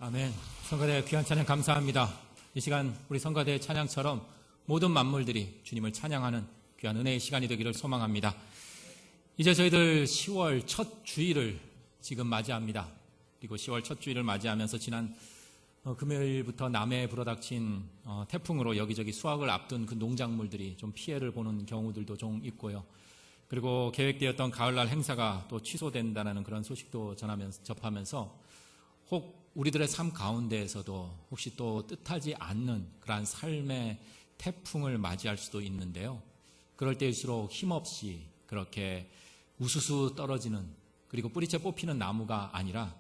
아멘. 성가대 귀한 찬양 감사합니다. 이 시간 우리 성가대의 찬양처럼 모든 만물들이 주님을 찬양하는 귀한 은혜의 시간이 되기를 소망합니다. 이제 저희들 10월 첫 주일을 지금 맞이합니다. 그리고 10월 첫 주일을 맞이하면서 지난 금요일부터 남해에 불어닥친 태풍으로 여기저기 수확을 앞둔 그 농작물들이 좀 피해를 보는 경우들도 좀 있고요. 그리고 계획되었던 가을날 행사가 또 취소된다는 그런 소식도 접하면서 혹 우리들의 삶 가운데에서도 혹시 또 뜻하지 않는 그러한 삶의 태풍을 맞이할 수도 있는데요. 그럴 때일수록 힘없이 그렇게 우수수 떨어지는, 그리고 뿌리채 뽑히는 나무가 아니라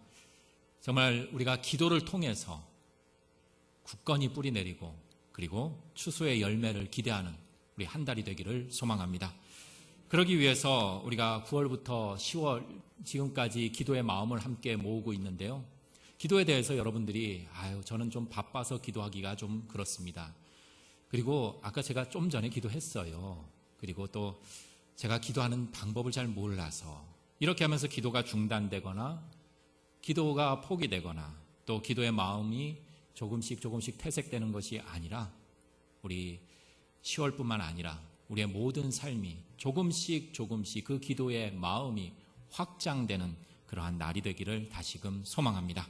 정말 우리가 기도를 통해서 굳건히 뿌리 내리고 그리고 추수의 열매를 기대하는 우리 한 달이 되기를 소망합니다. 그러기 위해서 우리가 9월부터 10월 지금까지 기도의 마음을 함께 모으고 있는데요. 기도에 대해서 여러분들이 저는 좀 바빠서 기도하기가 좀 그렇습니다. 그리고 아까 제가 좀 전에 기도했어요. 그리고 또 제가 기도하는 방법을 잘 몰라서, 이렇게 하면서 기도가 중단되거나 기도가 포기되거나 또 기도의 마음이 조금씩 퇴색되는 것이 아니라 우리 10월뿐만 아니라 우리의 모든 삶이 조금씩 그 기도의 마음이 확장되는 그러한 날이 되기를 다시금 소망합니다.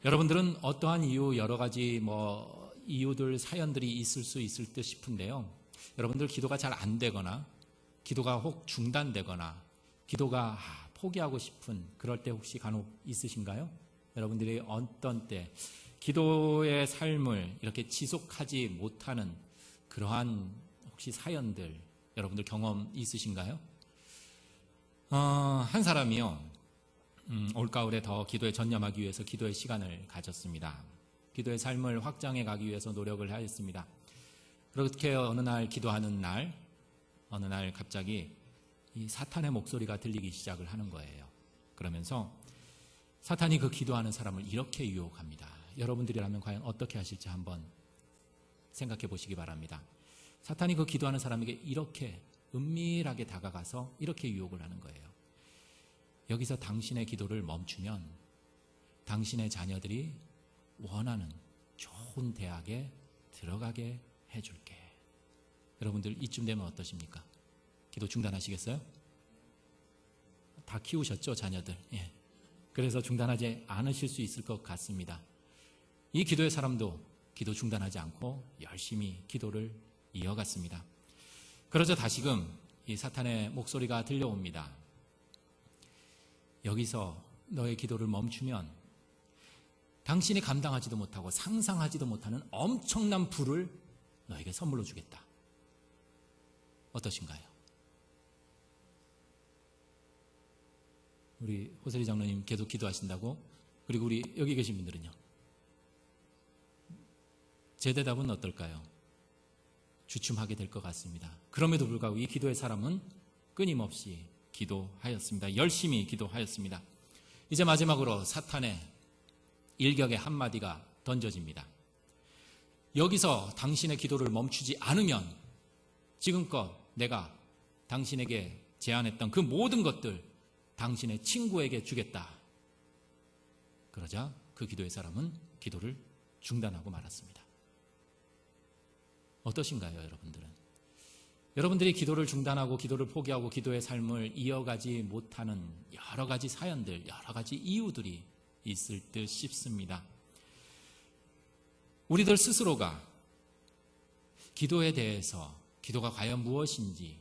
여러분들은 어떠한 이유, 여러 가지 이유들, 사연들이 있을 수 있을 듯 싶은데요. 여러분들 기도가 잘 안 되거나 기도가 혹 중단되거나 기도가 포기하고 싶은 그럴 때 혹시 간혹 있으신가요? 여러분들이 어떤 때 기도의 삶을 이렇게 지속하지 못하는 그러한 혹시 사연들 여러분들 경험 있으신가요? 한 사람이요, 올가을에 더 기도에 전념하기 위해서 기도의 시간을 가졌습니다. 기도의 삶을 확장해 가기 위해서 노력을 하였습니다. 그렇게 어느 날 기도하는 날, 어느 날 갑자기 이 사탄의 목소리가 들리기 시작을 하는 거예요. 그러면서 사탄이 그 기도하는 사람을 이렇게 유혹합니다. 여러분들이라면 과연 어떻게 하실지 한번 생각해 보시기 바랍니다. 사탄이 그 기도하는 사람에게 이렇게 은밀하게 다가가서 이렇게 유혹을 하는 거예요. 여기서 당신의 기도를 멈추면 당신의 자녀들이 원하는 좋은 대학에 들어가게 해줄게. 여러분들 이쯤 되면 어떠십니까? 기도 중단하시겠어요? 다 키우셨죠, 자녀들? 예. 그래서 중단하지 않으실 수 있을 것 같습니다. 이 기도의 사람도 기도 중단하지 않고 열심히 기도를 이어갔습니다. 그러자 다시금 이 사탄의 목소리가 들려옵니다. 여기서 너의 기도를 멈추면 당신이 감당하지도 못하고 상상하지도 못하는 엄청난 부를 너에게 선물로 주겠다. 어떠신가요? 우리 호세리 장로님 계속 기도하신다고? 그리고 우리 여기 계신 분들은요? 제 대답은 어떨까요? 주춤하게 될 것 같습니다. 그럼에도 불구하고 이 기도의 사람은 끊임없이 기도하였습니다. 열심히 기도하였습니다. 이제 마지막으로 사탄의 일격의 한마디가 던져집니다. 여기서 당신의 기도를 멈추지 않으면 지금껏 내가 당신에게 제안했던 그 모든 것들 당신의 친구에게 주겠다. 그러자 그 기도의 사람은 기도를 중단하고 말았습니다. 어떠신가요, 여러분들은? 여러분들이 기도를 중단하고 기도를 포기하고 기도의 삶을 이어가지 못하는 여러 가지 사연들, 여러 가지 이유들이 있을 듯 싶습니다. 우리들 스스로가 기도에 대해서, 기도가 과연 무엇인지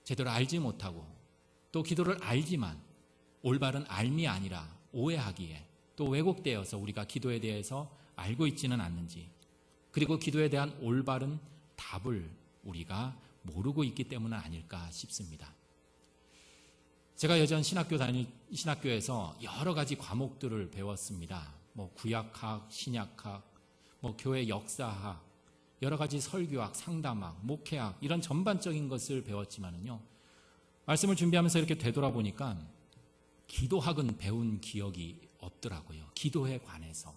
제대로 알지 못하고, 또 기도를 알지만 올바른 알미 아니라 오해하기에 또 왜곡되어서 우리가 기도에 대해서 알고 있지는 않는지, 그리고 기도에 대한 올바른 답을 우리가 모르고 있기 때문은 아닐까 싶습니다. 제가 예전 신학교에서 여러 가지 과목들을 배웠습니다. 구약학, 신약학, 교회 역사학, 여러 가지 설교학, 상담학, 목회학, 이런 전반적인 것을 배웠지만은요, 말씀을 준비하면서 이렇게 되돌아보니까 기도학은 배운 기억이 없더라고요. 기도에 관해서.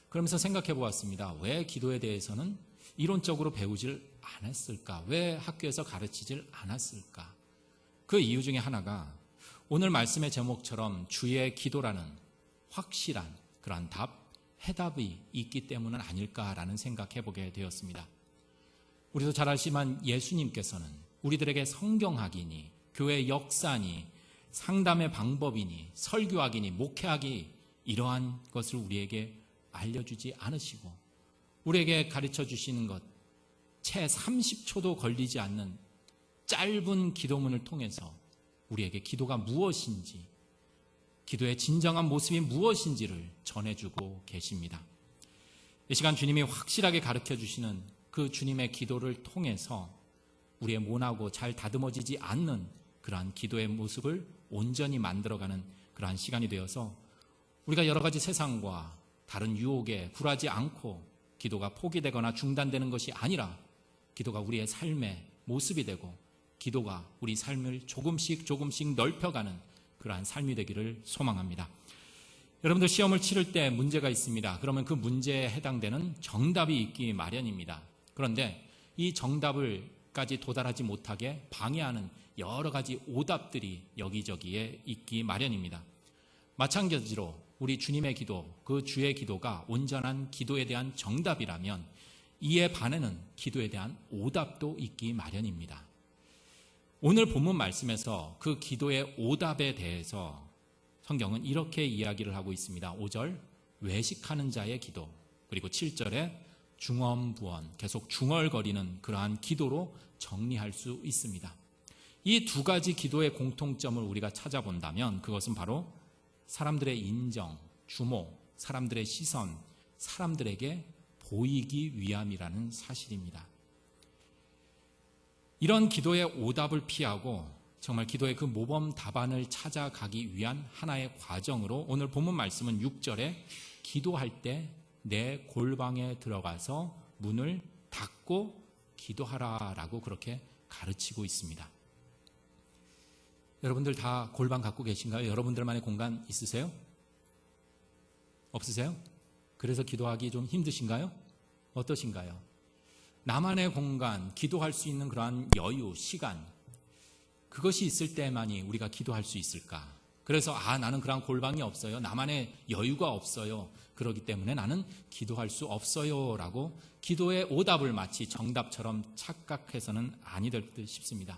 그러면서 생각해 보았습니다. 왜 기도에 대해서는 이론적으로 배우질 않았을까? 왜 학교에서 가르치질 않았을까? 그 이유 중에 하나가 오늘 말씀의 제목처럼 주의 기도라는 확실한 그러한 해답이 있기 때문은 아닐까라는 생각해보게 되었습니다. 우리도 잘 알지만 예수님께서는 우리들에게 성경학이니 교회 역사니 상담의 방법이니 설교하기니 목회하기 이러한 것을 우리에게 알려주지 않으시고 우리에게 가르쳐 주시는 것 채 30초도 걸리지 않는 짧은 기도문을 통해서 우리에게 기도가 무엇인지 기도의 진정한 모습이 무엇인지를 전해주고 계십니다. 이 시간 주님이 확실하게 가르쳐 주시는 그 주님의 기도를 통해서 우리의 모나고 잘 다듬어지지 않는 그러한 기도의 모습을 온전히 만들어가는 그러한 시간이 되어서 우리가 여러 가지 세상과 다른 유혹에 굴하지 않고 기도가 포기되거나 중단되는 것이 아니라 기도가 우리의 삶의 모습이 되고 기도가 우리 삶을 조금씩 넓혀가는 그러한 삶이 되기를 소망합니다. 여러분들 시험을 치를 때 문제가 있습니다. 그러면 그 문제에 해당되는 정답이 있기 마련입니다. 그런데 이 정답을까지 도달하지 못하게 방해하는 여러 가지 오답들이 여기저기에 있기 마련입니다. 마찬가지로 우리 주님의 기도, 그 주의 기도가 온전한 기도에 대한 정답이라면 이에 반해는 기도에 대한 오답도 있기 마련입니다. 오늘 본문 말씀에서 그 기도의 오답에 대해서 성경은 이렇게 이야기를 하고 있습니다. 5절 외식하는 자의 기도, 그리고 7절에 중언부언, 계속 중얼거리는 그러한 기도로 정리할 수 있습니다. 이 두 가지 기도의 공통점을 우리가 찾아본다면 그것은 바로 사람들의 인정, 주목, 사람들의 시선, 사람들에게 보이기 위함이라는 사실입니다. 이런 기도의 오답을 피하고 정말 기도의 그 모범 답안을 찾아가기 위한 하나의 과정으로 오늘 본문 말씀은 6절에 기도할 때 내 골방에 들어가서 문을 닫고 기도하라라고 그렇게 가르치고 있습니다. 여러분들 다 골방 갖고 계신가요? 여러분들만의 공간 있으세요? 없으세요? 그래서 기도하기 좀 힘드신가요? 어떠신가요? 나만의 공간, 기도할 수 있는 그러한 여유, 시간, 그것이 있을 때만이 우리가 기도할 수 있을까? 그래서 나는 그런 골방이 없어요. 나만의 여유가 없어요. 그렇기 때문에 나는 기도할 수 없어요 라고 기도의 오답을 마치 정답처럼 착각해서는 아니 될 듯 싶습니다.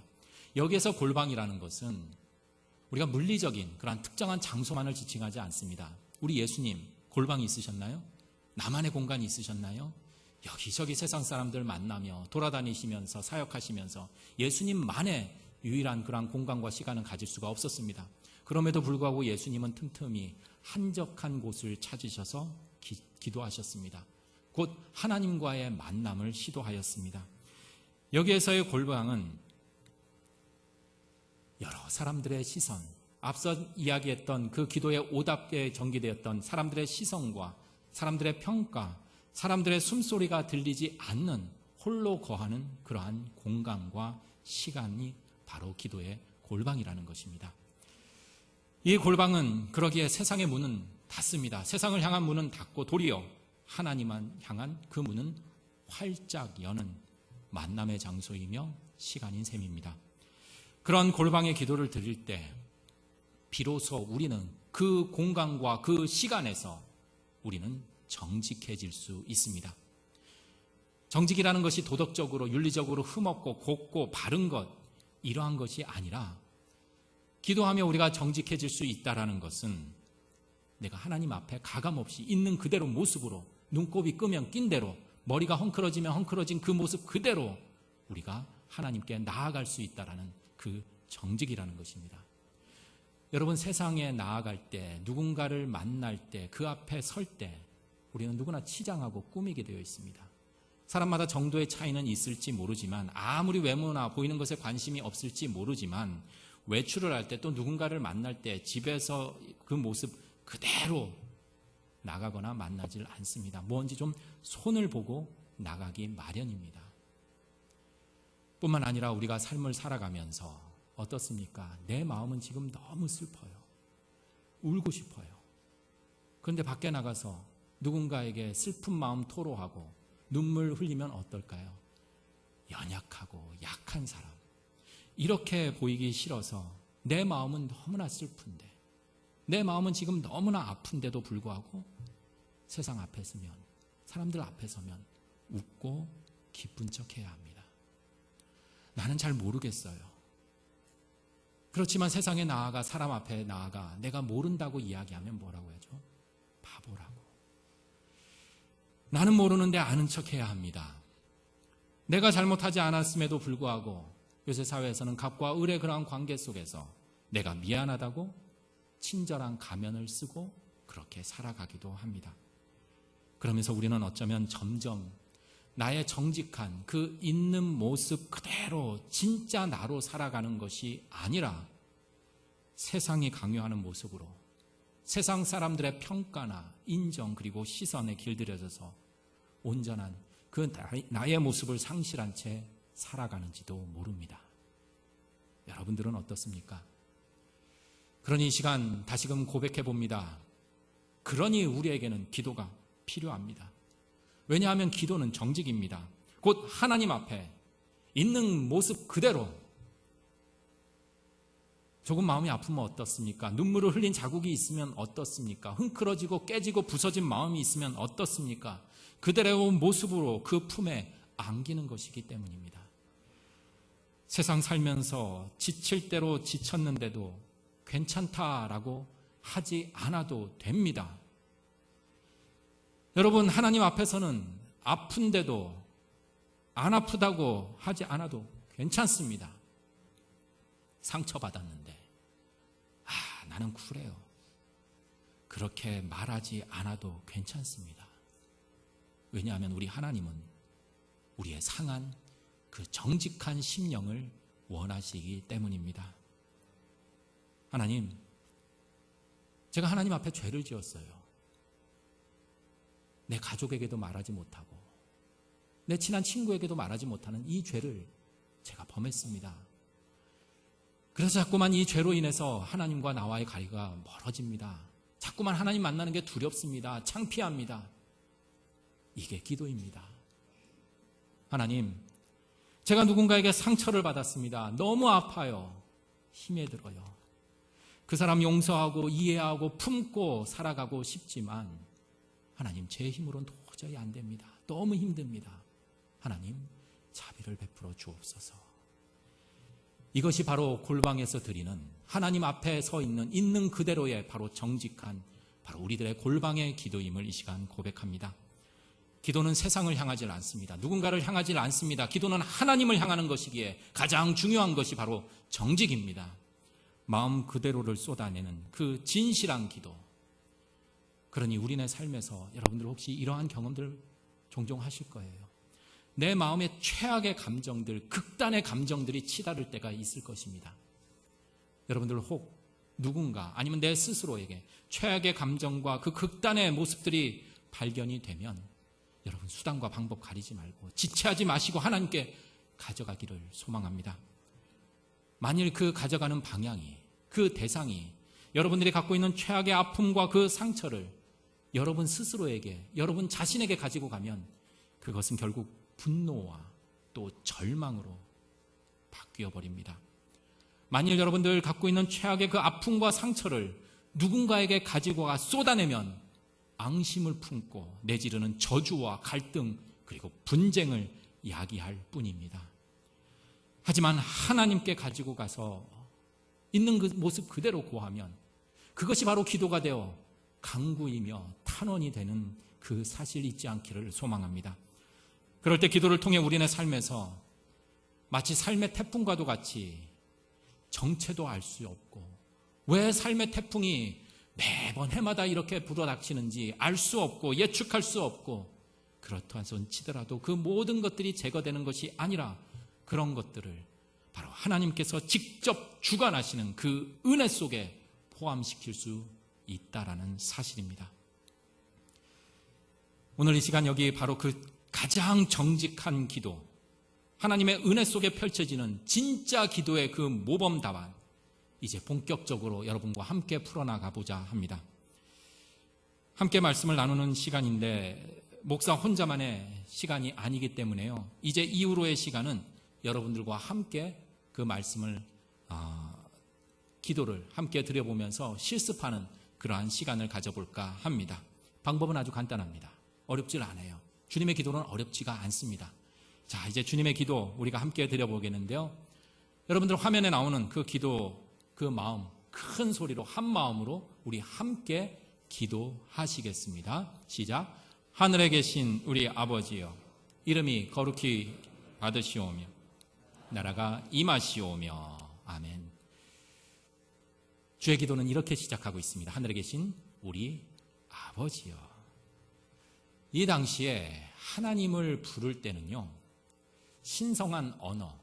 여기에서 골방이라는 것은 우리가 물리적인 그런 특정한 장소만을 지칭하지 않습니다. 우리 예수님 골방이 있으셨나요? 나만의 공간이 있으셨나요? 여기저기 세상 사람들 만나며 돌아다니시면서 사역하시면서 예수님만의 유일한 그런 공간과 시간은 가질 수가 없었습니다. 그럼에도 불구하고 예수님은 틈틈이 한적한 곳을 찾으셔서 기도하셨습니다. 곧 하나님과의 만남을 시도하였습니다. 여기에서의 골방은 여러 사람들의 시선, 앞서 이야기했던 그 기도의 오답에 전개되었던 사람들의 시선과 사람들의 평가, 사람들의 숨소리가 들리지 않는 홀로 거하는 그러한 공간과 시간이 바로 기도의 골방이라는 것입니다. 이 골방은 그러기에 세상의 문은 닫습니다. 세상을 향한 문은 닫고 도리어 하나님만 향한 그 문은 활짝 여는 만남의 장소이며 시간인 셈입니다. 그런 골방의 기도를 드릴 때 비로소 우리는 그 공간과 그 시간에서 우리는 정직해질 수 있습니다. 정직이라는 것이 도덕적으로 윤리적으로 흠없고 곱고 바른 것 이러한 것이 아니라 기도하며 우리가 정직해질 수 있다는 것은 내가 하나님 앞에 가감없이 있는 그대로 모습으로 눈곱이 끄면 낀 대로 머리가 헝클어지면 헝클어진 그 모습 그대로 우리가 하나님께 나아갈 수 있다는 그 정직이라는 것입니다. 여러분 세상에 나아갈 때 누군가를 만날 때 그 앞에 설 때 우리는 누구나 치장하고 꾸미게 되어 있습니다. 사람마다 정도의 차이는 있을지 모르지만 아무리 외모나 보이는 것에 관심이 없을지 모르지만 외출을 할 때 또 누군가를 만날 때 집에서 그 모습 그대로 나가거나 만나질 않습니다. 뭔지 좀 손을 보고 나가기 마련입니다. 뿐만 아니라 우리가 삶을 살아가면서 어떻습니까? 내 마음은 지금 너무 슬퍼요. 울고 싶어요. 그런데 밖에 나가서 누군가에게 슬픈 마음 토로하고 눈물 흘리면 어떨까요? 연약하고 약한 사람. 이렇게 보이기 싫어서 내 마음은 너무나 슬픈데 내 마음은 지금 너무나 아픈데도 불구하고 세상 앞에 서면, 사람들 앞에 서면 웃고 기쁜 척 해야 합니다. 나는 잘 모르겠어요. 그렇지만 세상에 나아가, 사람 앞에 나아가 내가 모른다고 이야기하면 뭐라고 하죠? 바보라고. 나는 모르는데 아는 척 해야 합니다. 내가 잘못하지 않았음에도 불구하고 요새 사회에서는 갑과 을의 그러한 관계 속에서 내가 미안하다고 친절한 가면을 쓰고 그렇게 살아가기도 합니다. 그러면서 우리는 어쩌면 점점 나의 정직한 그 있는 모습 그대로 진짜 나로 살아가는 것이 아니라 세상이 강요하는 모습으로 세상 사람들의 평가나 인정 그리고 시선에 길들여져서 온전한 그 나의 모습을 상실한 채 살아가는지도 모릅니다. 여러분들은 어떻습니까? 그러니 이 시간 다시금 고백해 봅니다. 그러니 우리에게는 기도가 필요합니다. 왜냐하면 기도는 정직입니다. 곧 하나님 앞에 있는 모습 그대로. 조금 마음이 아프면 어떻습니까? 눈물을 흘린 자국이 있으면 어떻습니까? 흥크러지고 깨지고 부서진 마음이 있으면 어떻습니까? 그대로의 모습으로 그 품에 안기는 것이기 때문입니다. 세상 살면서 지칠 대로 지쳤는데도 괜찮다라고 하지 않아도 됩니다. 여러분, 하나님 앞에서는 아픈데도 안 아프다고 하지 않아도 괜찮습니다. 상처받았는데 나는 쿨해요. 그렇게 말하지 않아도 괜찮습니다. 왜냐하면 우리 하나님은 우리의 상한 그 정직한 심령을 원하시기 때문입니다. 하나님, 제가 하나님 앞에 죄를 지었어요. 내 가족에게도 말하지 못하고 내 친한 친구에게도 말하지 못하는 이 죄를 제가 범했습니다. 그래서 자꾸만 이 죄로 인해서 하나님과 나와의 거리가 멀어집니다. 자꾸만 하나님 만나는 게 두렵습니다. 창피합니다. 이게 기도입니다. 하나님, 제가 누군가에게 상처를 받았습니다. 너무 아파요. 힘에 들어요. 그 사람 용서하고 이해하고 품고 살아가고 싶지만 하나님, 제 힘으로는 도저히 안 됩니다. 너무 힘듭니다. 하나님, 자비를 베풀어 주옵소서. 이것이 바로 골방에서 드리는 하나님 앞에 서 있는 그대로의 바로 정직한 바로 우리들의 골방의 기도임을 이 시간 고백합니다. 기도는 세상을 향하지 않습니다. 누군가를 향하지 않습니다. 기도는 하나님을 향하는 것이기에 가장 중요한 것이 바로 정직입니다. 마음 그대로를 쏟아내는 그 진실한 기도. 그러니 우리네 삶에서 여러분들 혹시 이러한 경험들 종종 하실 거예요. 내 마음의 최악의 감정들, 극단의 감정들이 치달을 때가 있을 것입니다. 여러분들 혹 누군가 아니면 내 스스로에게 최악의 감정과 그 극단의 모습들이 발견이 되면 여러분 수단과 방법 가리지 말고 지체하지 마시고 하나님께 가져가기를 소망합니다. 만일 그 가져가는 방향이, 그 대상이 여러분들이 갖고 있는 최악의 아픔과 그 상처를 여러분 스스로에게, 여러분 자신에게 가지고 가면 그것은 결국 분노와 또 절망으로 바뀌어버립니다. 만일 여러분들 갖고 있는 최악의 그 아픔과 상처를 누군가에게 가지고 가 쏟아내면 앙심을 품고 내지르는 저주와 갈등 그리고 분쟁을 야기할 뿐입니다. 하지만 하나님께 가지고 가서 있는 그 모습 그대로 고하면 그것이 바로 기도가 되어 강구이며 탄원이 되는 그 사실 잊지 않기를 소망합니다. 그럴 때 기도를 통해 우리네 삶에서 마치 삶의 태풍과도 같이 정체도 알 수 없고 왜 삶의 태풍이 매번 해마다 이렇게 불어닥치는지 알 수 없고 예측할 수 없고 그렇다 치더라도 그 모든 것들이 제거되는 것이 아니라 그런 것들을 바로 하나님께서 직접 주관하시는 그 은혜 속에 포함시킬 수 있다라는 사실입니다. 오늘 이 시간 여기 바로 그 가장 정직한 기도, 하나님의 은혜 속에 펼쳐지는 진짜 기도의 그 모범 답안, 이제 본격적으로 여러분과 함께 풀어나가보자 합니다. 함께 말씀을 나누는 시간인데 목사 혼자만의 시간이 아니기 때문에요. 이제 이후로의 시간은 여러분들과 함께 그 말씀을 기도를 함께 드려보면서 실습하는 그러한 시간을 가져볼까 합니다. 방법은 아주 간단합니다. 어렵질 않아요. 주님의 기도는 어렵지가 않습니다. 자, 이제 주님의 기도 우리가 함께 드려보겠는데요. 여러분들 화면에 나오는 그 기도, 그 마음, 큰 소리로 한 마음으로 우리 함께 기도하시겠습니다. 시작. 하늘에 계신 우리 아버지여, 이름이 거룩히 받으시오며 나라가 임하시오며. 아멘. 주의 기도는 이렇게 시작하고 있습니다. 하늘에 계신 우리 아버지여. 이 당시에 하나님을 부를 때는요, 신성한 언어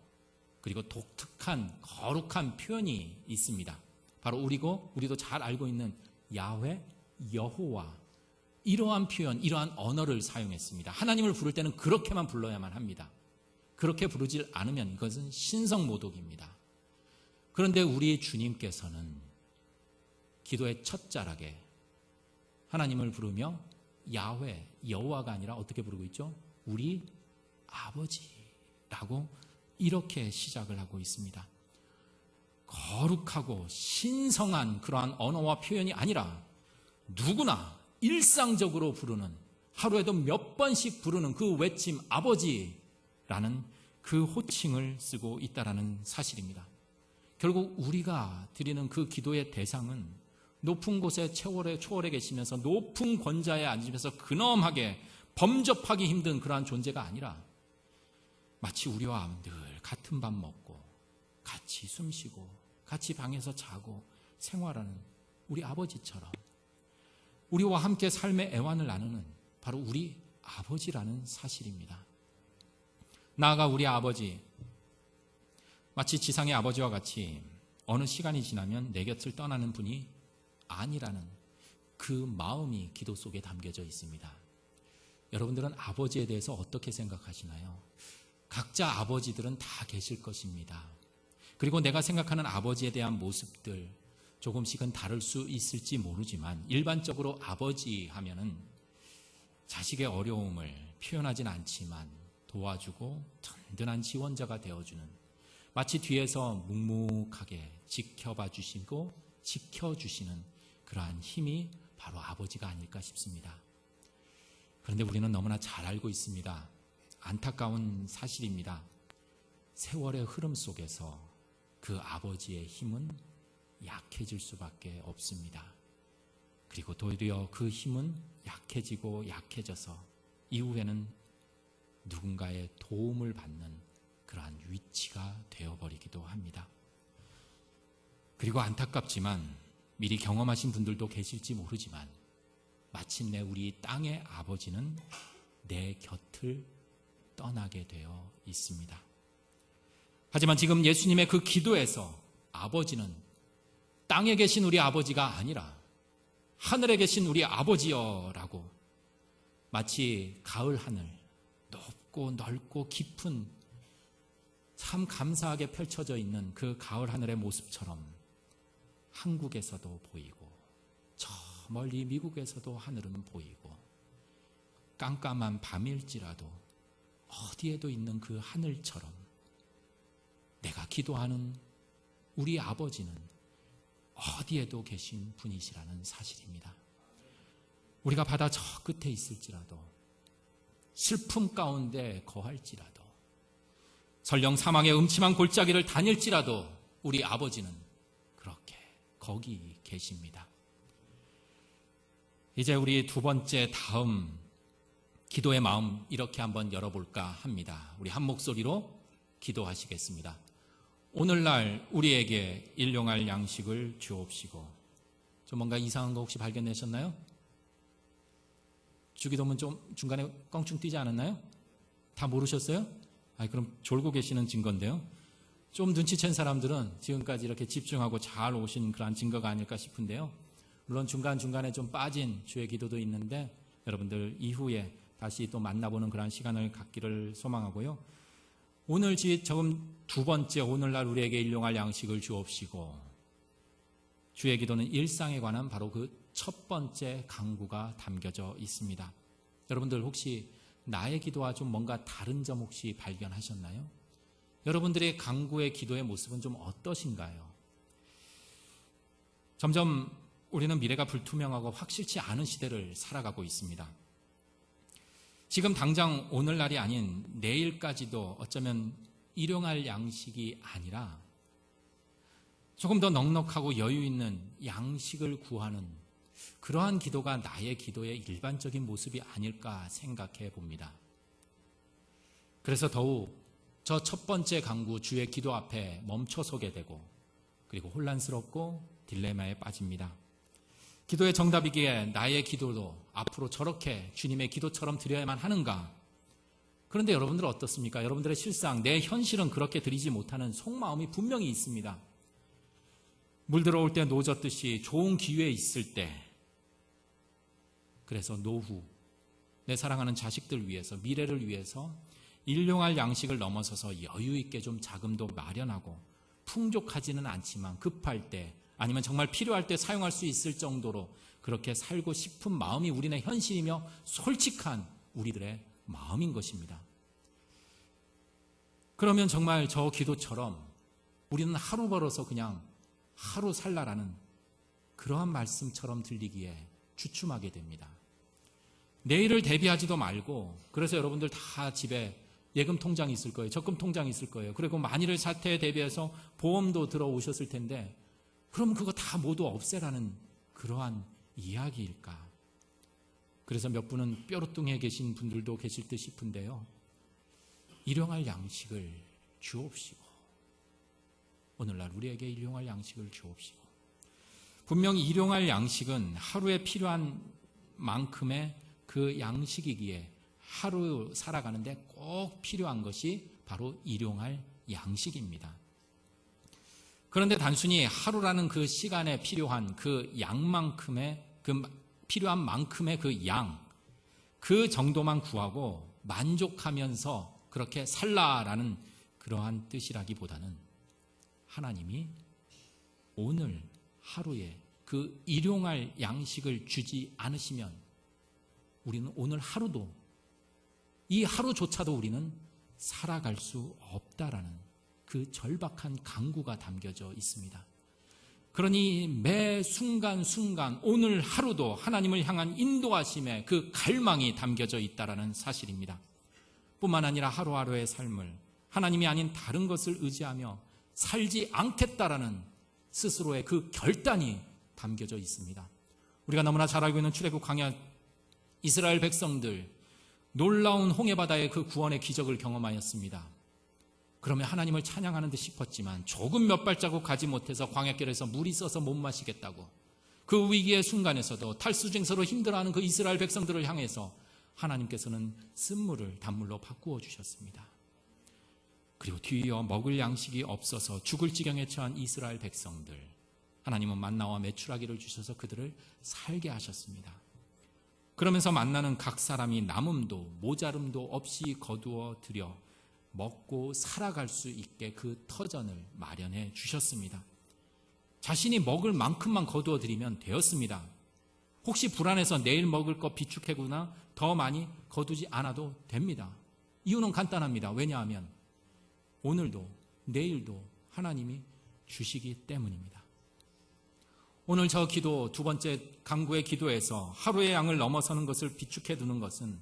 그리고 독특한 거룩한 표현이 있습니다. 바로 우리도 잘 알고 있는 야훼, 여호와, 이러한 표현, 이러한 언어를 사용했습니다. 하나님을 부를 때는 그렇게만 불러야만 합니다. 그렇게 부르질 않으면 이것은 신성모독입니다. 그런데 우리 주님께서는 기도의 첫 자락에 하나님을 부르며 야훼, 여호와가 아니라 어떻게 부르고 있죠? 우리 아버지라고 이렇게 시작을 하고 있습니다. 거룩하고 신성한 그러한 언어와 표현이 아니라 누구나 일상적으로 부르는, 하루에도 몇 번씩 부르는 그 외침 아버지라는 그 호칭을 쓰고 있다는 사실입니다. 결국 우리가 드리는 그 기도의 대상은 높은 곳에 초월해 계시면서 높은 권좌에 앉으면서 근엄하게 범접하기 힘든 그러한 존재가 아니라 마치 우리와 늘 같은 밥 먹고 같이 숨쉬고 같이 방에서 자고 생활하는 우리 아버지처럼 우리와 함께 삶의 애환을 나누는 바로 우리 아버지라는 사실입니다. 나아가 우리 아버지, 마치 지상의 아버지와 같이 어느 시간이 지나면 내 곁을 떠나는 분이 아니라는 그 마음이 기도 속에 담겨져 있습니다. 여러분들은 아버지에 대해서 어떻게 생각하시나요? 각자 아버지들은 다 계실 것입니다. 그리고 내가 생각하는 아버지에 대한 모습들 조금씩은 다를 수 있을지 모르지만 일반적으로 아버지 하면은 자식의 어려움을 표현하진 않지만 도와주고 든든한 지원자가 되어주는, 마치 뒤에서 묵묵하게 지켜봐 주시고 지켜주시는 그러한 힘이 바로 아버지가 아닐까 싶습니다. 그런데 우리는 너무나 잘 알고 있습니다. 안타까운 사실입니다. 세월의 흐름 속에서 그 아버지의 힘은 약해질 수밖에 없습니다. 그리고 도리어 그 힘은 약해지고 약해져서 이후에는 누군가의 도움을 받는 그러한 위치가 되어버리기도 합니다. 그리고 안타깝지만 미리 경험하신 분들도 계실지 모르지만 마침내 우리 땅의 아버지는 내 곁을 떠나게 되어 있습니다. 하지만 지금 예수님의 그 기도에서 아버지는 땅에 계신 우리 아버지가 아니라 하늘에 계신 우리 아버지여라고, 마치 가을 하늘, 높고 넓고 깊은 참 감사하게 펼쳐져 있는 그 가을 하늘의 모습처럼 한국에서도 보이고 저 멀리 미국에서도 하늘은 보이고 깜깜한 밤일지라도 어디에도 있는 그 하늘처럼 내가 기도하는 우리 아버지는 어디에도 계신 분이시라는 사실입니다. 우리가 바다 저 끝에 있을지라도, 슬픔 가운데 거할지라도, 설령 사망의 음침한 골짜기를 다닐지라도 우리 아버지는 그렇게 거기 계십니다. 이제 우리 두 번째 다음 기도의 마음 이렇게 한번 열어볼까 합니다. 우리 한 목소리로 기도하시겠습니다. 오늘날 우리에게 일용할 양식을 주옵시고. 좀 뭔가 이상한 거 혹시 발견되셨나요? 주기도문 좀 중간에 껑충 뛰지 않았나요? 다 모르셨어요? 그럼 졸고 계시는 증거인데요. 좀 눈치챈 사람들은 지금까지 이렇게 집중하고 잘 오신 그런 증거가 아닐까 싶은데요. 물론 중간중간에 좀 빠진 주의 기도도 있는데 여러분들 이후에 다시 또 만나보는 그런 시간을 갖기를 소망하고요. 오늘 지금 두 번째, 오늘날 우리에게 일용할 양식을 주옵시고, 주의 기도는 일상에 관한 바로 그 첫 번째 강구가 담겨져 있습니다. 여러분들 혹시 나의 기도와 좀 뭔가 다른 점 혹시 발견하셨나요? 여러분들의 강구의 기도의 모습은 좀 어떠신가요? 점점 우리는 미래가 불투명하고 확실치 않은 시대를 살아가고 있습니다. 지금 당장 오늘날이 아닌 내일까지도 어쩌면 일용할 양식이 아니라 조금 더 넉넉하고 여유 있는 양식을 구하는 그러한 기도가 나의 기도의 일반적인 모습이 아닐까 생각해 봅니다. 그래서 더욱 저 첫 번째 강구 주의 기도 앞에 멈춰 서게 되고 그리고 혼란스럽고 딜레마에 빠집니다. 기도의 정답이기에 나의 기도도 앞으로 저렇게 주님의 기도처럼 드려야만 하는가? 그런데 여러분들 어떻습니까? 여러분들의 실상, 내 현실은 그렇게 드리지 못하는 속마음이 분명히 있습니다. 물 들어올 때 노젓듯이 좋은 기회 있을 때, 그래서 노후, 내 사랑하는 자식들 위해서, 미래를 위해서 일용할 양식을 넘어서서 여유 있게 좀 자금도 마련하고 풍족하지는 않지만 급할 때 아니면 정말 필요할 때 사용할 수 있을 정도로 그렇게 살고 싶은 마음이 우리의 현실이며 솔직한 우리들의 마음인 것입니다. 그러면 정말 저 기도처럼 우리는 하루 벌어서 그냥 하루 살라라는 그러한 말씀처럼 들리기에 주춤하게 됩니다. 내일을 대비하지도 말고, 그래서 여러분들 다 집에 예금 통장이 있을 거예요. 적금 통장이 있을 거예요. 그리고 만일의 사태에 대비해서 보험도 들어오셨을 텐데 그럼 그거 다 모두 없애라는 그러한 이야기일까? 그래서 몇 분은 뾰루뚱해 계신 분들도 계실 듯 싶은데요. 일용할 양식을 주옵시고, 오늘날 우리에게 일용할 양식을 주옵시고. 분명히 일용할 양식은 하루에 필요한 만큼의 그 양식이기에 하루 살아가는데 꼭 필요한 것이 바로 일용할 양식입니다. 그런데 단순히 하루라는 그 시간에 필요한 그 양만큼의 필요한 만큼의 그 양, 그 정도만 구하고 만족하면서 그렇게 살라라는 그러한 뜻이라기보다는 하나님이 오늘 하루에 그 일용할 양식을 주지 않으시면 우리는 오늘 하루도, 이 하루조차도 우리는 살아갈 수 없다라는 그 절박한 간구가 담겨져 있습니다. 그러니 매 순간순간 오늘 하루도 하나님을 향한 인도하심의 그 갈망이 담겨져 있다라는 사실입니다. 뿐만 아니라 하루하루의 삶을 하나님이 아닌 다른 것을 의지하며 살지 않겠다라는 스스로의 그 결단이 담겨져 있습니다. 우리가 너무나 잘 알고 있는 출애굽 광야 이스라엘 백성들 놀라운 홍해바다의 그 구원의 기적을 경험하였습니다. 그러면 하나님을 찬양하는 듯 싶었지만 조금 몇 발자국 가지 못해서 광야길에서 물이 써서 못 마시겠다고 그 위기의 순간에서도 탈수증서로 힘들어하는 그 이스라엘 백성들을 향해서 하나님께서는 쓴물을 단물로 바꾸어 주셨습니다. 그리고 뒤이어 먹을 양식이 없어서 죽을 지경에 처한 이스라엘 백성들, 하나님은 만나와 메추라기를 주셔서 그들을 살게 하셨습니다. 그러면서 만나는 각 사람이 남음도 모자름도 없이 거두어 들여 먹고 살아갈 수 있게 그 터전을 마련해 주셨습니다. 자신이 먹을 만큼만 거두어 드리면 되었습니다. 혹시 불안해서 내일 먹을 것 비축해구나 더 많이 거두지 않아도 됩니다. 이유는 간단합니다. 왜냐하면 오늘도 내일도 하나님이 주시기 때문입니다. 오늘 저 기도, 두 번째 강구의 기도에서 하루의 양을 넘어서는 것을 비축해 두는 것은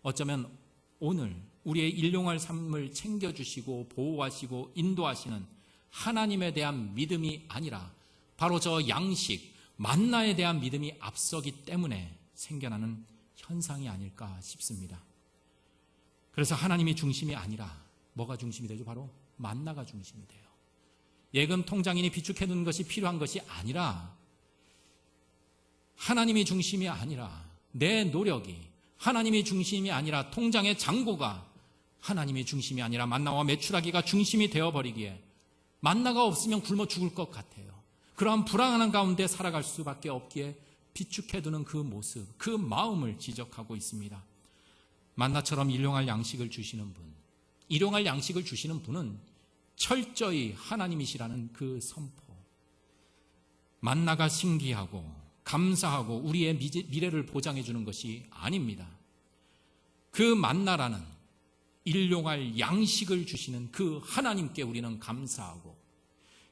어쩌면 오늘 우리의 일용할 삶을 챙겨주시고 보호하시고 인도하시는 하나님에 대한 믿음이 아니라 바로 저 양식, 만나에 대한 믿음이 앞서기 때문에 생겨나는 현상이 아닐까 싶습니다. 그래서 하나님이 중심이 아니라 뭐가 중심이 되죠? 바로 만나가 중심이 돼요. 예금 통장인이 비축해 두는 것이 필요한 것이 아니라 하나님이 중심이 아니라 내 노력이, 하나님이 중심이 아니라 통장의 잔고가 하나님이 중심이 아니라 만나와 메추라기가 중심이 되어버리기에 만나가 없으면 굶어 죽을 것 같아요. 그러한 불안한 가운데 살아갈 수밖에 없기에 비축해두는 그 모습, 그 마음을 지적하고 있습니다. 만나처럼 일용할 양식을 주시는 분, 일용할 양식을 주시는 분은 철저히 하나님이시라는 그 선포. 만나가 신기하고 감사하고 우리의 미래를 보장해 주는 것이 아닙니다. 그 만나라는 일용할 양식을 주시는 그 하나님께 우리는 감사하고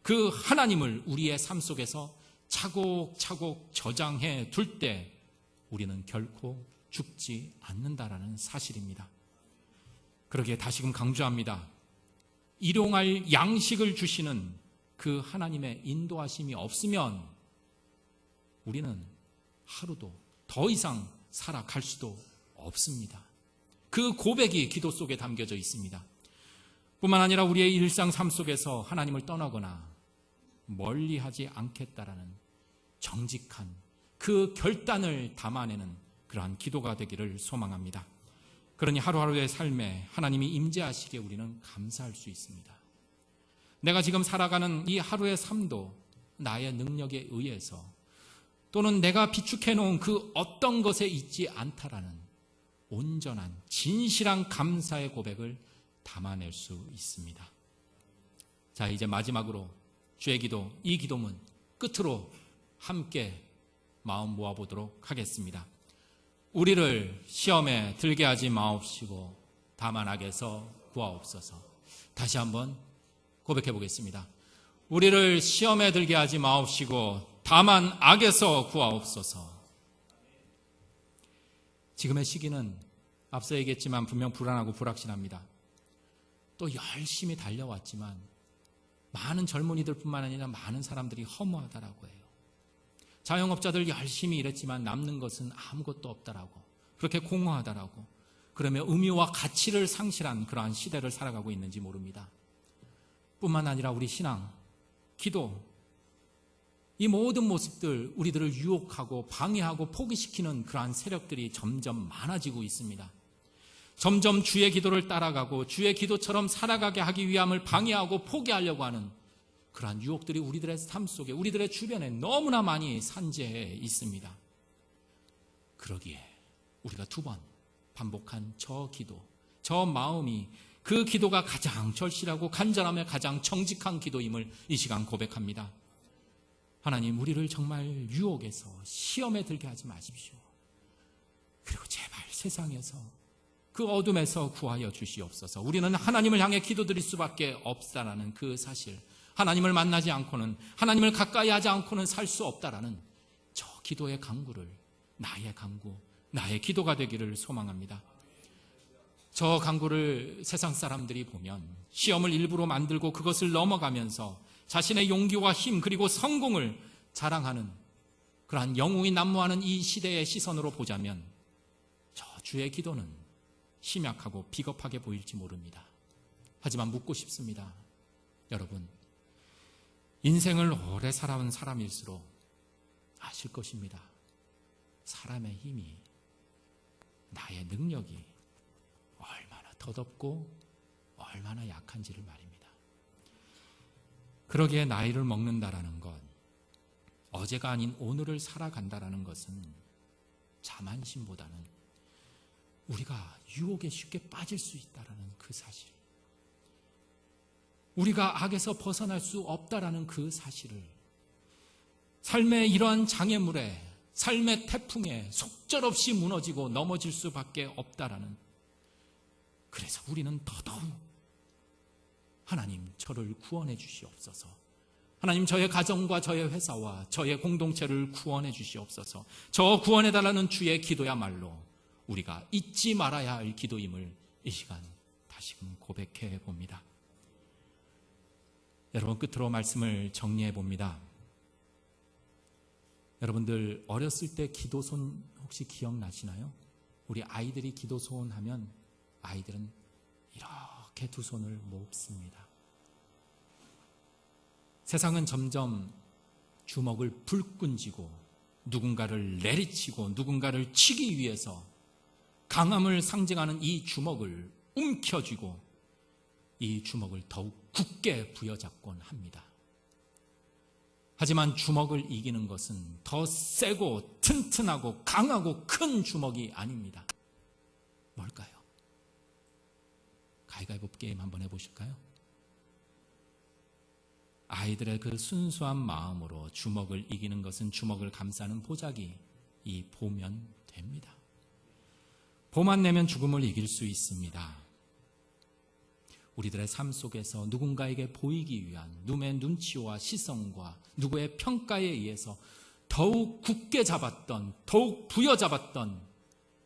그 하나님을 우리의 삶 속에서 차곡차곡 저장해 둘 때 우리는 결코 죽지 않는다라는 사실입니다. 그러기에 다시금 강조합니다. 일용할 양식을 주시는 그 하나님의 인도하심이 없으면 우리는 하루도 더 이상 살아갈 수도 없습니다. 그 고백이 기도 속에 담겨져 있습니다. 뿐만 아니라 우리의 일상 삶 속에서 하나님을 떠나거나 멀리하지 않겠다라는 정직한 그 결단을 담아내는 그러한 기도가 되기를 소망합니다. 그러니 하루하루의 삶에 하나님이 임재하시기에 우리는 감사할 수 있습니다. 내가 지금 살아가는 이 하루의 삶도 나의 능력에 의해서 또는 내가 비축해 놓은 그 어떤 것에 있지 않다라는 온전한 진실한 감사의 고백을 담아낼 수 있습니다. 자, 이제 마지막으로 주의 기도, 이 기도문 끝으로 함께 마음 모아보도록 하겠습니다. 우리를 시험에 들게 하지 마옵시고 다만 악에서 구하옵소서. 다시 한번 고백해 보겠습니다. 우리를 시험에 들게 하지 마옵시고 다만 악에서 구하옵소서. 지금의 시기는 앞서 얘기했지만 분명 불안하고 불확실합니다. 또 열심히 달려왔지만 많은 젊은이들뿐만 아니라 많은 사람들이 허무하다라고 해요. 자영업자들 열심히 일했지만 남는 것은 아무것도 없다라고, 그렇게 공허하다라고, 그러며 의미와 가치를 상실한 그러한 시대를 살아가고 있는지 모릅니다. 뿐만 아니라 우리 신앙, 기도, 이 모든 모습들 우리들을 유혹하고 방해하고 포기시키는 그러한 세력들이 점점 많아지고 있습니다. 점점 주의 기도를 따라가고 주의 기도처럼 살아가게 하기 위함을 방해하고 포기하려고 하는 그러한 유혹들이 우리들의 삶 속에, 우리들의 주변에 너무나 많이 산재해 있습니다. 그러기에 우리가 2번 반복한 저 기도, 저 마음이 그 기도가 가장 절실하고 간절하며 가장 정직한 기도임을 이 시간 고백합니다. 하나님, 우리를 정말 유혹에서 시험에 들게 하지 마십시오. 그리고 제발 세상에서 그 어둠에서 구하여 주시옵소서. 우리는 하나님을 향해 기도드릴 수밖에 없다라는 그 사실, 하나님을 만나지 않고는, 하나님을 가까이 하지 않고는 살 수 없다라는 저 기도의 간구를 나의 간구, 나의 기도가 되기를 소망합니다. 저 간구를 세상 사람들이 보면 시험을 일부러 만들고 그것을 넘어가면서 자신의 용기와 힘 그리고 성공을 자랑하는 그러한 영웅이 난무하는 이 시대의 시선으로 보자면 저 주의 기도는 심약하고 비겁하게 보일지 모릅니다. 하지만 묻고 싶습니다. 여러분, 인생을 오래 살아온 사람일수록 아실 것입니다. 사람의 힘이, 나의 능력이 얼마나 더덥고 얼마나 약한지를 말입니다. 그러기에 나이를 먹는다라는 것, 어제가 아닌 오늘을 살아간다라는 것은 자만심보다는 우리가 유혹에 쉽게 빠질 수 있다라는 그 사실, 우리가 악에서 벗어날 수 없다라는 그 사실을, 삶의 이러한 장애물에, 삶의 태풍에 속절없이 무너지고 넘어질 수밖에 없다라는, 그래서 우리는 더더욱 하나님, 저를 구원해 주시옵소서. 하나님, 저의 가정과 저의 회사와 저의 공동체를 구원해 주시옵소서. 저 구원해달라는 주의 기도야말로 우리가 잊지 말아야 할 기도임을 이 시간 다시금 고백해 봅니다. 여러분, 끝으로 말씀을 정리해 봅니다. 여러분들 어렸을 때 기도손 혹시 기억나시나요? 우리 아이들이 기도손 하면 아이들은 이렇게 2손을 모읍니다. 세상은 점점 주먹을 불끈 쥐고 누군가를 내리치고 누군가를 치기 위해서 강함을 상징하는 이 주먹을 움켜쥐고 이 주먹을 더욱 굳게 부여잡곤 합니다. 하지만 주먹을 이기는 것은 더 세고 튼튼하고 강하고 큰 주먹이 아닙니다. 뭘까요? 가위바위보 게임 한번 해보실까요? 아이들의 그 순수한 마음으로 주먹을 이기는 것은 주먹을 감싸는 보자기, 이 보면 됩니다. 보만 내면 죽음을 이길 수 있습니다. 우리들의 삶 속에서 누군가에게 보이기 위한 눈의 눈치와 시선과 누구의 평가에 의해서 더욱 굳게 잡았던, 더욱 부여잡았던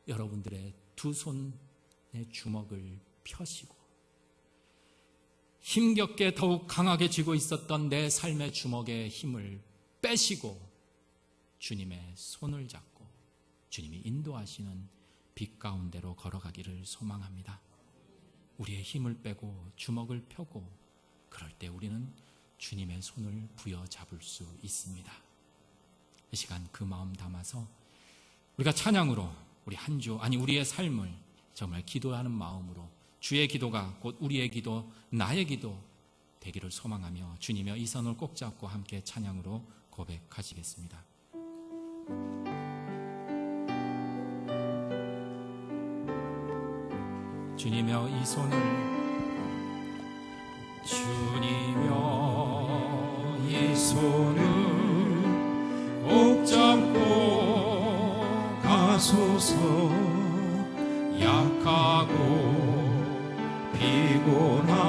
여러분들의 두 손의 주먹을 펴시고 힘겹게 더욱 강하게 쥐고 있었던 내 삶의 주먹의 힘을 빼시고 주님의 손을 잡고 주님이 인도하시는 빛 가운데로 걸어가기를 소망합니다. 우리의 힘을 빼고 주먹을 펴고 그럴 때 우리는 주님의 손을 부여잡을 수 있습니다. 이 시간 그 마음 담아서 우리가 찬양으로 우리 한 주, 아니 우리의 삶을 정말 기도하는 마음으로 주의 기도가 곧 우리의 기도, 나의 기도 되기를 소망하며 주님의 이 손을 꼭 잡고 함께 찬양으로 고백하시겠습니다. 주님여 이 손을, 주님여 이 손을 꼭 잡고 가소서. 약하고 피곤한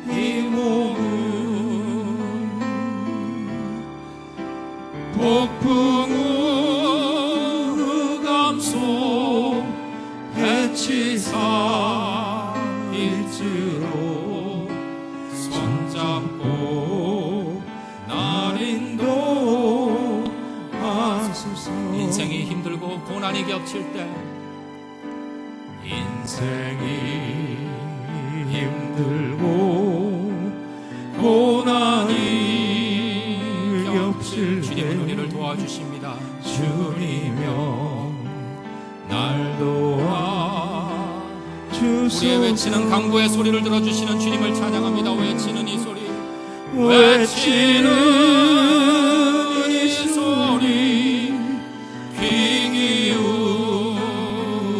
이 몸은 폭풍우 흑암 속 해치사 일지로 손잡고 날 인도하소서. 인생이 힘들고 고난이 겹칠 때, 인생이 힘들고 고난이 겹칠 때 주님은 우리를 도와주십니다. 주님여 날 도와주소서. 우리의 외치는 강구의 소리를 들어주시는 주님을 찬양합니다. 외치는 이 소리, 외치는 이 소리 귀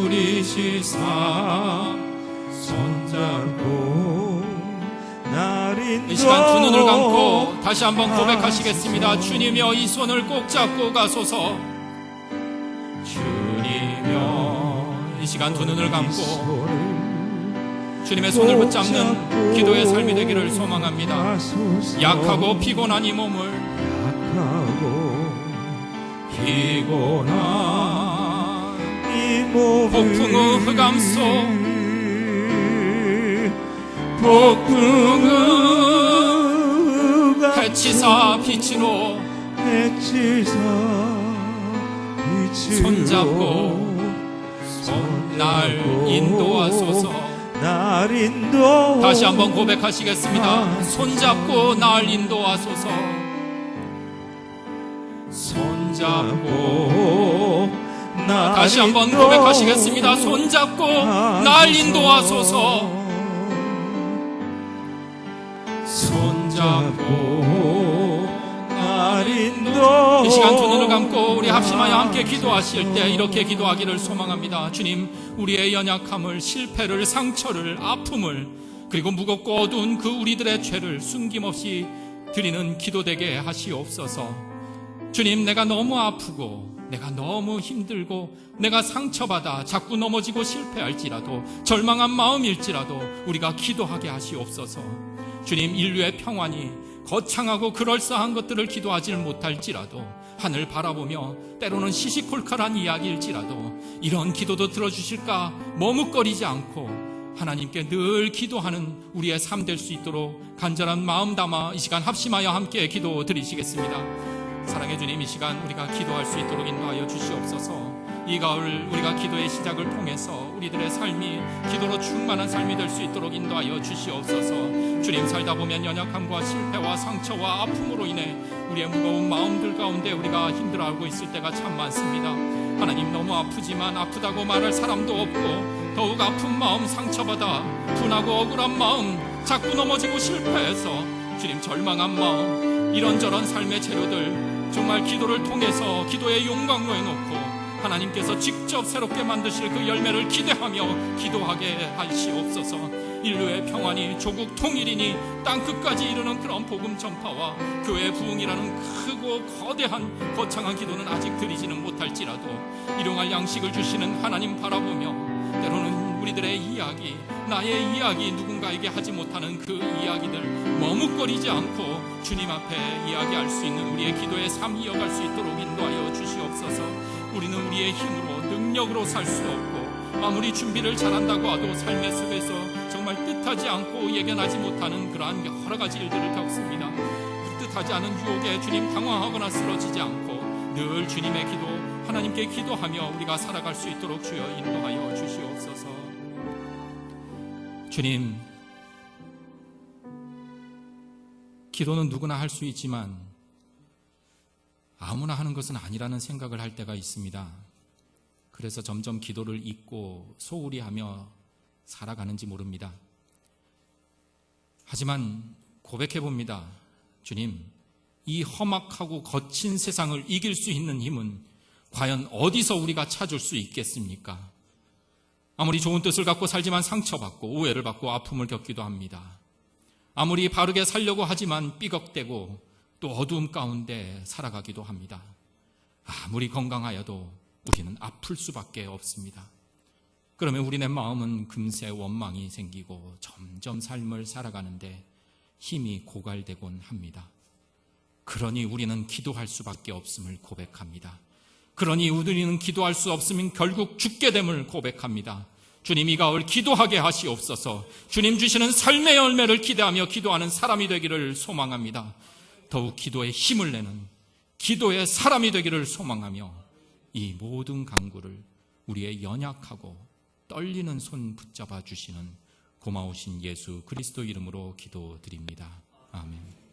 기울이시사 손잡고 날 인도. 이 시간 두 눈을 감고 다시 한번 고백하시겠습니다. 주님여 이 손을 꼭 잡고 가소서. 주님여, 이 시간 두 눈을 감고 주님의 손을 붙잡는 기도의 삶이 되기를 소망합니다. 약하고 피곤한 이 몸을, 피곤한 폭풍우 흑암 속, 폭풍우 해치사 빛으로 손잡고 날 인도하소서. 다시 한번 고백하시겠습니다. 손잡고 날 인도하소서. 손잡고. 다시 한번 고백하시겠습니다. 손잡고 날 인도하소서. 손잡고 날 인도. 이 시간 두 눈을 감고 우리 합심하여 함께 기도하실 때 이렇게 기도하기를 소망합니다. 주님, 우리의 연약함을, 실패를, 상처를, 아픔을, 그리고 무겁고 어두운 그 우리들의 죄를 숨김없이 드리는 기도되게 하시옵소서. 주님, 내가 너무 아프고 내가 너무 힘들고 내가 상처받아 자꾸 넘어지고 실패할지라도, 절망한 마음일지라도 우리가 기도하게 하시옵소서. 주님, 인류의 평안이 거창하고 그럴싸한 것들을 기도하지 못할지라도, 하늘 바라보며 때로는 시시콜콜한 이야기일지라도 이런 기도도 들어주실까 머뭇거리지 않고 하나님께 늘 기도하는 우리의 삶 될 수 있도록 간절한 마음 담아 이 시간 합심하여 함께 기도 드리시겠습니다. 사랑해 주님, 이 시간 우리가 기도할 수 있도록 인도하여 주시옵소서. 이 가을 우리가 기도의 시작을 통해서 우리들의 삶이 기도로 충만한 삶이 될 수 있도록 인도하여 주시옵소서. 주님, 살다 보면 연약함과 실패와 상처와 아픔으로 인해 우리의 무거운 마음들 가운데 우리가 힘들어하고 있을 때가 참 많습니다. 하나님, 너무 아프지만 아프다고 말할 사람도 없고 더욱 아픈 마음, 상처받아 분하고 억울한 마음, 자꾸 넘어지고 실패해서 주님 절망한 마음, 이런저런 삶의 재료들 정말 기도를 통해서 기도의 용광로에 놓고 하나님께서 직접 새롭게 만드실 그 열매를 기대하며 기도하게 하시옵소서. 인류의 평안이 조국 통일이니 땅끝까지 이르는 그런 복음 전파와 교회 부흥이라는 크고 거대한 거창한 기도는 아직 드리지는 못할지라도 일용할 양식을 주시는 하나님 바라보며 때로는 우리들의 이야기, 나의 이야기, 누군가에게 하지 못하는 그 이야기들 머뭇거리지 않고 주님 앞에 이야기할 수 있는 우리의 기도의 삶 이어갈 수 있도록 인도하여 주시옵소서. 우리는 우리의 힘으로 능력으로 살 수 없고 아무리 준비를 잘한다고 해도 삶의 속에서 정말 뜻하지 않고 예견하지 못하는 그러한 여러 가지 일들을 겪습니다. 뜻하지 않은 유혹에 주님 당황하거나 쓰러지지 않고 늘 주님의 기도, 하나님께 기도하며 우리가 살아갈 수 있도록 주여 인도하여 주시옵소서. 주님, 기도는 누구나 할 수 있지만 아무나 하는 것은 아니라는 생각을 할 때가 있습니다. 그래서 점점 기도를 잊고 소홀히 하며 살아가는지 모릅니다. 하지만 고백해 봅니다. 주님, 이 험악하고 거친 세상을 이길 수 있는 힘은 과연 어디서 우리가 찾을 수 있겠습니까? 아무리 좋은 뜻을 갖고 살지만 상처받고 오해를 받고 아픔을 겪기도 합니다. 아무리 바르게 살려고 하지만 삐걱대고 또 어두움 가운데 살아가기도 합니다. 아무리 건강하여도 우리는 아플 수밖에 없습니다. 그러면 우리네 마음은 금세 원망이 생기고 점점 삶을 살아가는데 힘이 고갈되곤 합니다. 그러니 우리는 기도할 수밖에 없음을 고백합니다. 그러니 우리는 기도할 수 없으면 결국 죽게 됨을 고백합니다. 주님, 이 가을 기도하게 하시옵소서. 주님 주시는 삶의 열매를 기대하며 기도하는 사람이 되기를 소망합니다. 더욱 기도에 힘을 내는 기도의 사람이 되기를 소망하며 이 모든 간구를 우리의 연약하고 떨리는 손 붙잡아 주시는 고마우신 예수 그리스도 이름으로 기도드립니다. 아멘.